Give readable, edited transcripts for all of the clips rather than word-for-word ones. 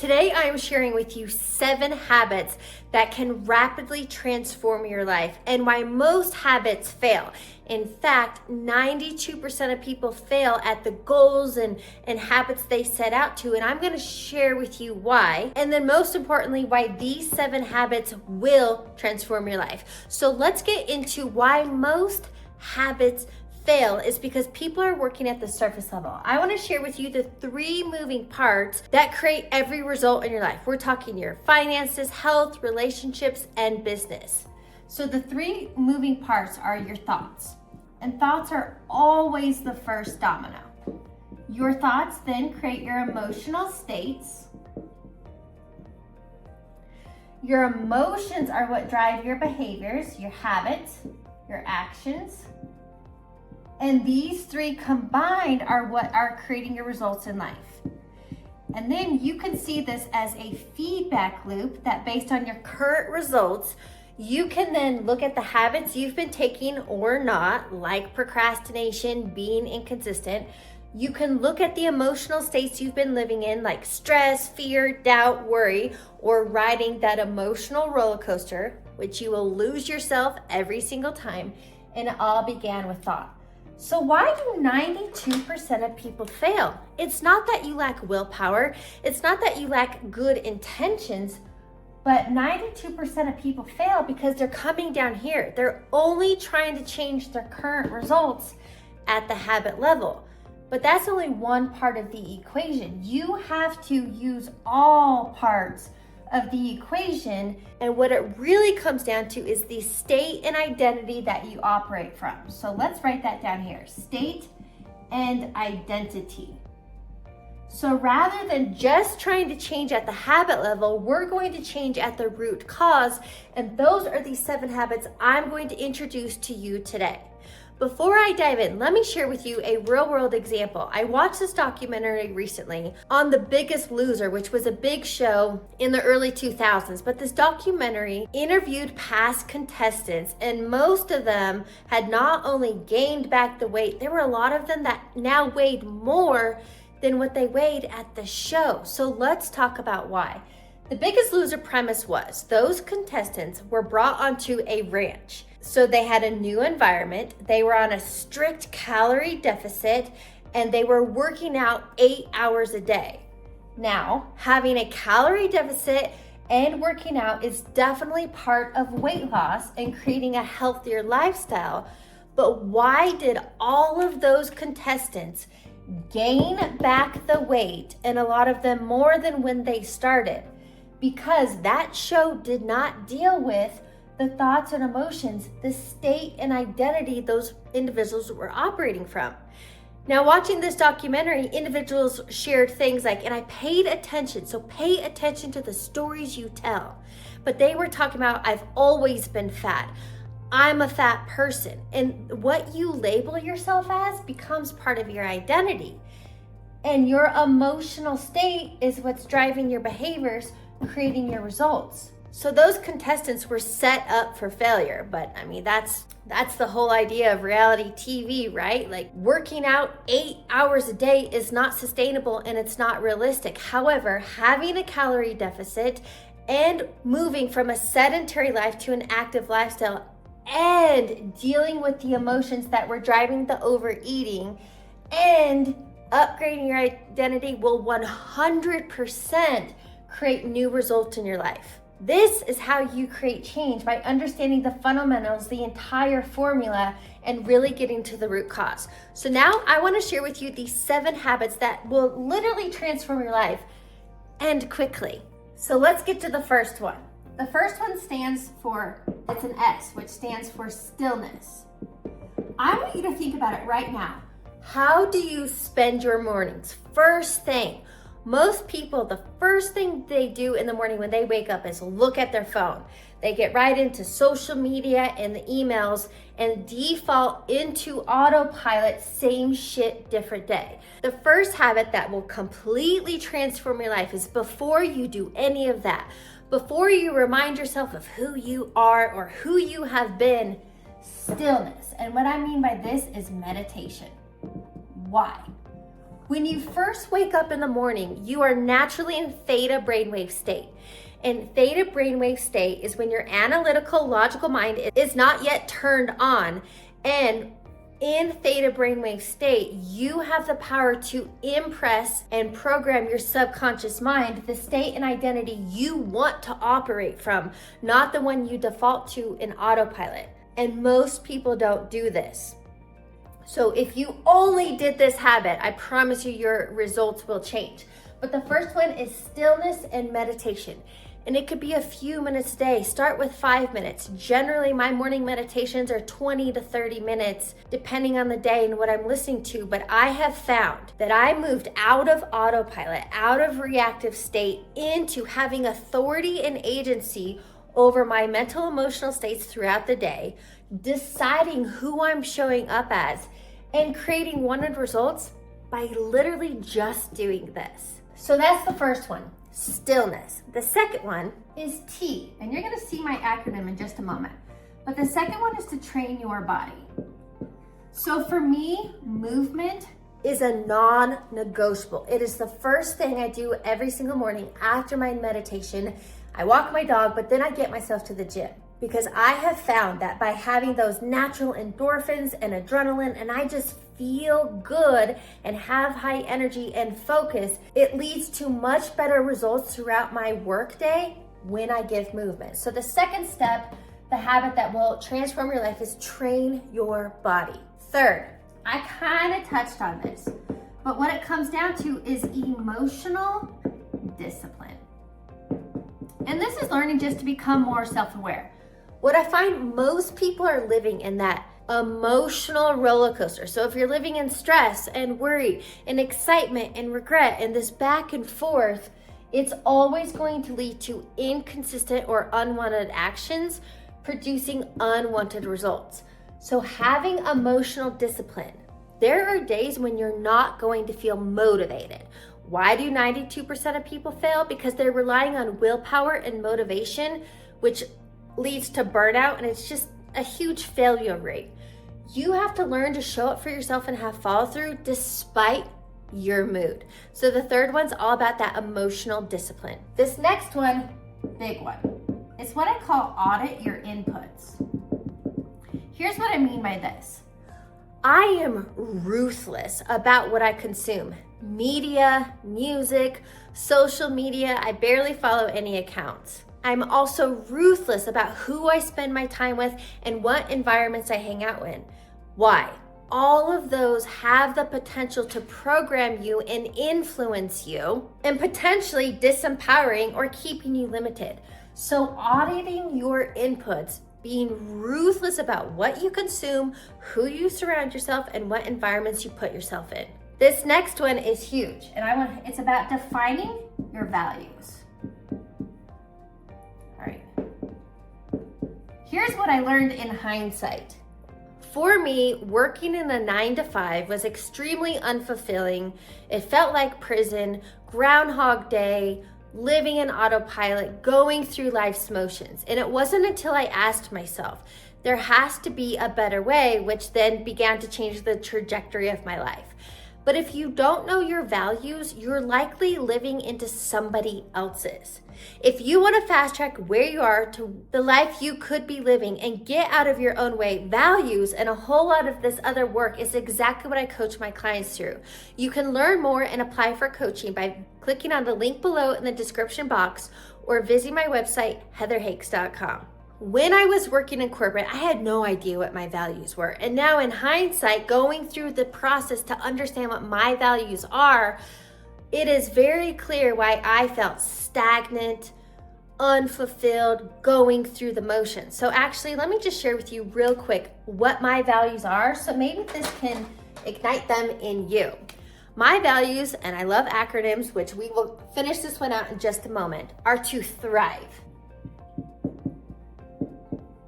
Today I am sharing with you 7 habits that can rapidly transform your life and why most habits fail. In fact, 92% of people fail at the goals and habits they set out to, and I'm going to share with you why, and then most importantly, why these 7 habits will transform your life. So let's get into why most habits fail is because people are working at the surface level. I want to share with you the 3 moving parts that create every result in your life. We're talking your finances, health, relationships, and business. So the 3 moving parts are your thoughts. And thoughts are always the first domino. Your thoughts then create your emotional states. Your emotions are what drive your behaviors, your habits, your actions. And these 3 combined are what are creating your results in life. And then you can see this as a feedback loop that based on your current results, you can then look at the habits you've been taking or not, like procrastination, being inconsistent. You can look at the emotional states you've been living in, like stress, fear, doubt, worry, or riding that emotional roller coaster, which you will lose yourself every single time. And it all began with thought. So why do 92% of people fail? It's not that you lack willpower. It's not that you lack good intentions, but 92% of people fail because they're coming down here. They're only trying to change their current results at the habit level. But that's only one part of the equation. You have to use all parts of the equation, and what it really comes down to is the state and identity that you operate from. So let's write that down here, state and identity. So rather than just trying to change at the habit level, we're going to change at the root cause, and those are the 7 habits I'm going to introduce to you today. Before I dive in, let me share with you a real world example. I watched this documentary recently on The Biggest Loser, which was a big show in the early 2000s. But this documentary interviewed past contestants, and most of them had not only gained back the weight, there were a lot of them that now weighed more than what they weighed at the show. So let's talk about why. The Biggest Loser premise was those contestants were brought onto a ranch. So they had a new environment, they were on a strict calorie deficit, and they were working out 8 hours a day. Now, having a calorie deficit and working out is definitely part of weight loss and creating a healthier lifestyle. But why did all of those contestants gain back the weight, and a lot of them more than when they started? Because that show did not deal with the thoughts and emotions, the state and identity those individuals were operating from. Now, watching this documentary, individuals shared things like, and I paid attention, so pay attention to the stories you tell. But they were talking about, I've always been fat. I'm a fat person. And what you label yourself as becomes part of your identity. And your emotional state is what's driving your behaviors, creating your results. So those contestants were set up for failure, but I mean, that's the whole idea of reality TV, right? Like working out 8 hours a day is not sustainable and it's not realistic. However, having a calorie deficit and moving from a sedentary life to an active lifestyle and dealing with the emotions that were driving the overeating and upgrading your identity will 100% create new results in your life. This is how you create change, by understanding the fundamentals, the entire formula, and really getting to the root cause. So now I want to share with you these 7 habits that will literally transform your life, and quickly. So let's get to the first one. The first one stands for, it's an S, which stands for stillness. I want you to think about it right now. How do you spend your mornings? First thing. Most people, the first thing they do in the morning when they wake up is look at their phone. They get right into social media and the emails and default into autopilot, same shit, different day. The first habit that will completely transform your life is before you do any of that, before you remind yourself of who you are or who you have been, stillness. And what I mean by this is meditation. Why? When you first wake up in the morning, you are naturally in theta brainwave state. And theta brainwave state is when your analytical, logical mind is not yet turned on. And in theta brainwave state, you have the power to impress and program your subconscious mind, the state and identity you want to operate from, not the one you default to in autopilot. And most people don't do this. So if you only did this habit, I promise you your results will change. But the first one is stillness and meditation. And it could be a few minutes a day. Start with 5 minutes. Generally, my morning meditations are 20 to 30 minutes, depending on the day and what I'm listening to. But I have found that I moved out of autopilot, out of reactive state, into having authority and agency over my mental, emotional states throughout the day, deciding who I'm showing up as, and creating wanted results by literally just doing this. So that's the first one. Stillness. The second one is T, and you're gonna see my acronym in just a moment. But the second one is to train your body. So for me, movement is a non-negotiable. It is the first thing I do every single morning after my meditation. I walk my dog, but then I get myself to the gym, because I have found that by having those natural endorphins and adrenaline, and I just feel good and have high energy and focus, it leads to much better results throughout my workday when I give movement. So the second step, the habit that will transform your life, is train your body. Third, I kind of touched on this, but what it comes down to is emotional discipline. And this is learning just to become more self-aware. What I find most people are living in that emotional roller coaster. So if you're living in stress and worry and excitement and regret and this back and forth, it's always going to lead to inconsistent or unwanted actions, producing unwanted results. So having emotional discipline, there are days when you're not going to feel motivated. Why do 92% of people fail? Because they're relying on willpower and motivation, which leads to burnout, and it's just a huge failure rate. You have to learn to show up for yourself and have follow through despite your mood. So the third one's all about that emotional discipline. This next one, big one. It's what I call audit your inputs. Here's what I mean by this. I am ruthless about what I consume. Media, music, social media, I barely follow any accounts. I'm also ruthless about who I spend my time with and what environments I hang out in. Why? All of those have the potential to program you and influence you, and potentially disempowering or keeping you limited. So auditing your inputs, being ruthless about what you consume, who you surround yourself, and what environments you put yourself in. This next one is huge, and it's about defining your values. All right. Here's what I learned in hindsight. For me, working in a 9-to-5 was extremely unfulfilling. It felt like prison, Groundhog Day, living in autopilot, going through life's motions. And it wasn't until I asked myself, there has to be a better way, which then began to change the trajectory of my life. But if you don't know your values, you're likely living into somebody else's. If you want to fast track where you are to the life you could be living and get out of your own way, values and a whole lot of this other work is exactly what I coach my clients through. You can learn more and apply for coaching by clicking on the link below in the description box or visiting my website, heatherhakes.com. When I was working in corporate, I had no idea what my values were. And now in hindsight, going through the process to understand what my values are, it is very clear why I felt stagnant, unfulfilled, going through the motions. So actually, let me just share with you real quick what my values are, so maybe this can ignite them in you. My values, and I love acronyms, which we will finish this one out in just a moment, are to thrive.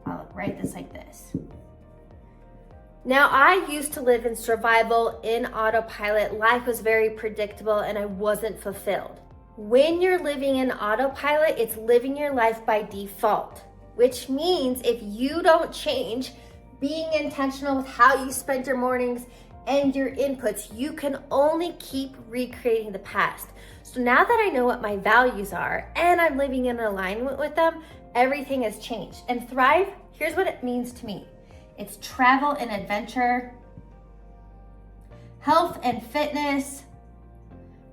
I'll write this like this. Now, I used to live in survival, in autopilot. Life was very predictable and I wasn't fulfilled. When you're living in autopilot, it's living your life by default, which means if you don't change being intentional with how you spend your mornings, and your inputs, you can only keep recreating the past. So now that I know what my values are and I'm living in alignment with them, everything has changed. And thrive, here's what it means to me. It's travel and adventure, health and fitness,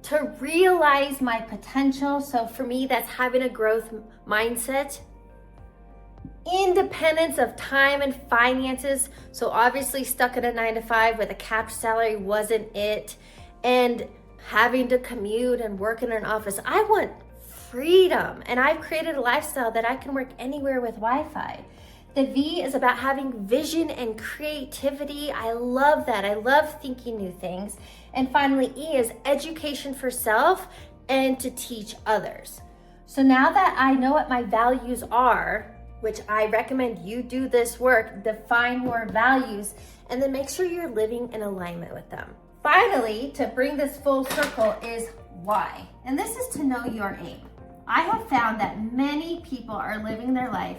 to realize my potential. So for me, that's having a growth mindset. Independence of time and finances. So obviously stuck in a 9-to-5 with a capped salary wasn't it. And having to commute and work in an office. I want freedom. And I've created a lifestyle that I can work anywhere with Wi-Fi. The V is about having vision and creativity. I love that. I love thinking new things. And finally, E is education for self and to teach others. So now that I know what my values are, which I recommend you do this work, define your values, and then make sure you're living in alignment with them. Finally, to bring this full circle is why. And this is to know your aim. I have found that many people are living their life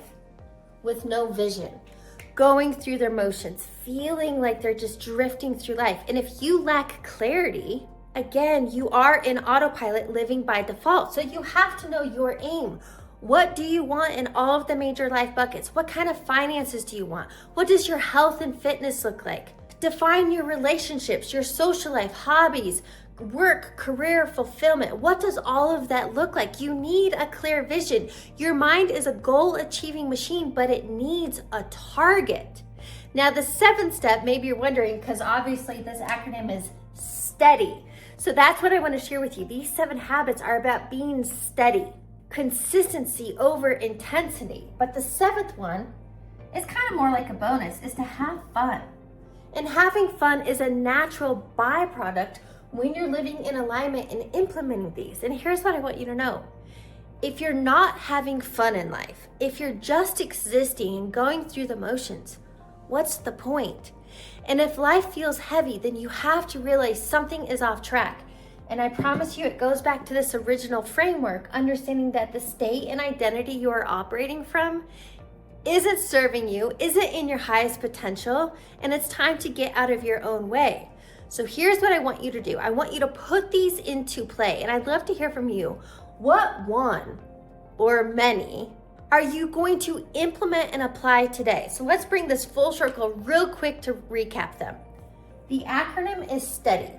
with no vision, going through their motions, feeling like they're just drifting through life. And if you lack clarity, again, you are in autopilot living by default. So you have to know your aim. What do you want in all of the major life buckets? What kind of finances do you want? What does your health and fitness look like? Define your relationships, your social life, hobbies, work, career, fulfillment. What does all of that look like? You need a clear vision. Your mind is a goal-achieving machine, but it needs a target. Now, the 7th step, maybe you're wondering, because obviously this acronym is steady. So that's what I want to share with you. These 7 habits are about being steady, consistency over intensity. But the 7th one is kind of more like a bonus, is to have fun. And having fun is a natural byproduct when you're living in alignment and implementing these. And here's what I want you to know. If you're not having fun in life, if you're just existing and going through the motions, what's the point? And if life feels heavy, then you have to realize something is off track. And I promise you, it goes back to this original framework, understanding that the state and identity you are operating from isn't serving you, isn't in your highest potential, and it's time to get out of your own way. So here's what I want you to do. I want you to put these into play, and I'd love to hear from you. What one or many are you going to implement and apply today? So let's bring this full circle real quick to recap them. The acronym is STEADY.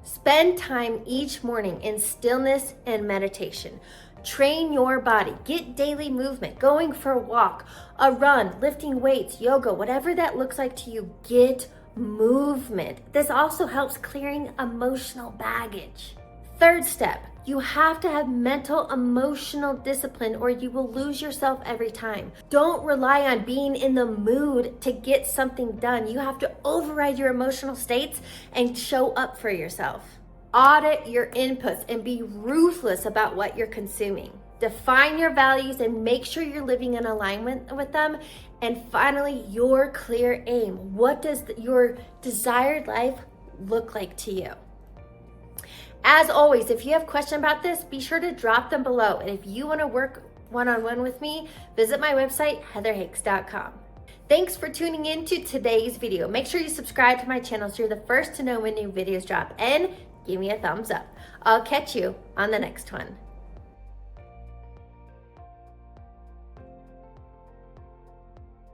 Spend time each morning in stillness and meditation. Train your body, get daily movement, going for a walk, a run, lifting weights, yoga, whatever that looks like to you, get movement. This also helps clearing emotional baggage. 3rd step, you have to have mental, emotional discipline or you will lose yourself every time. Don't rely on being in the mood to get something done. You have to override your emotional states and show up for yourself. Audit your inputs and be ruthless about what you're consuming. Define your values and make sure you're living in alignment with them. And finally, your clear aim. What does your desired life look like to you? As always, if you have questions about this, be sure to drop them below. And if you want to work one-on-one with me, visit my website, heatherhakes.com. Thanks for tuning in to today's video. Make sure you subscribe to my channel so you're the first to know when new videos drop, and give me a thumbs up. I'll catch you on the next one.